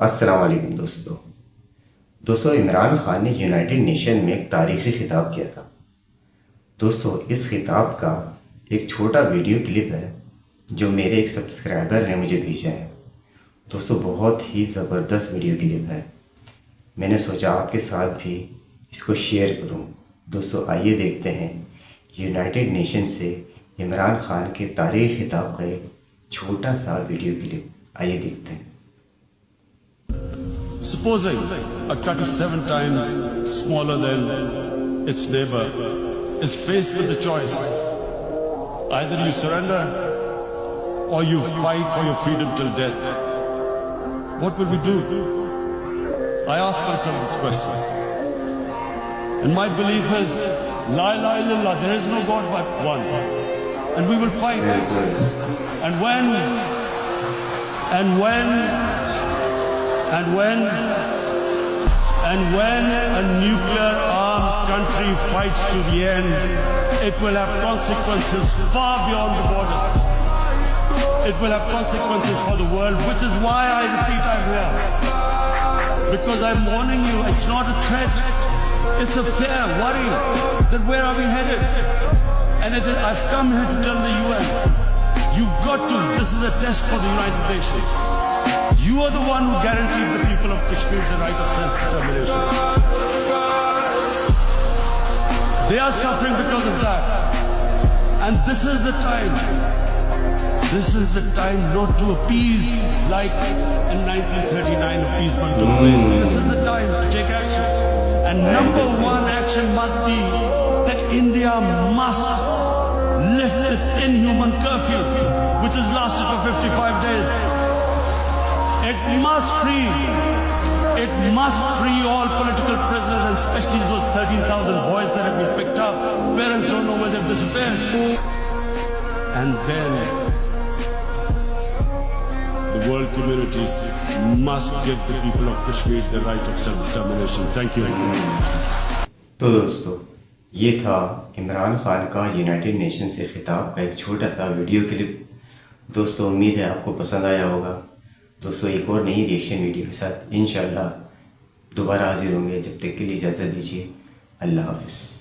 अस्सलाम वालेकुम दोस्तों इमरान खान ने यूनाइटेड नेशन में एक तारीख़ी ख़िताब किया था। दोस्तों इस ख़िताब का एक छोटा वीडियो क्लिप है जो मेरे एक सब्सक्राइबर ने मुझे भेजा है। दोस्तों बहुत ही ज़बरदस्त वीडियो क्लिप है, मैंने सोचा आपके साथ भी इसको शेयर करूं। दोस्तों आइए देखते हैं यूनाइटेड नेशन से इमरान खान के तारीख़ी ख़िताब का एक छोटा सा वीडियो क्लिप, आइए देखते हैं। Supposing a country 7 times smaller than its neighbor is faced with the choice, either you surrender or you fight for your freedom till death, what will we do? I ask myself this question. And my belief is, La ilaha illallah, there is no God but one. And we will fight. And when a nuclear armed country fights to the end, it will have consequences far beyond the borders. It will have consequences for the world, which is why I repeat I'm here. Because I'm warning you, it's not a threat, it's a fear, worry that where are we headed? And I've come here to tell the UN, you've got to, this is a test for the United Nations. You are the one who guaranteed the people of Kashmir the right of self-determination. They are suffering because of that. And this is the time. This is the time not to appease like in 1939 appeasement took place. This is the time to take action. And number one action must be that India must lift this inhuman curfew, which has lasted for 55 days. It must free all political prisoners, and especially those 13,000 boys that have been picked up. Parents don't know where they've disappeared. And then the world community must give the people of Kashmir the right of self-determination. Thank you. तो दोस्तों ये था इमरान खान का United nation से खिताब का एक छोटा सा वीडियो क्लिप। दोस्तों उम्मीद है आपको पसंद आया होगा। दोस्तों एक और नई रिएक्शन वीडियो के साथ इंशाल्लाह दोबारा हाजिर होंगे। जब तक के लिए इजाज़त दीजिए। अल्लाह हाफ़िज़।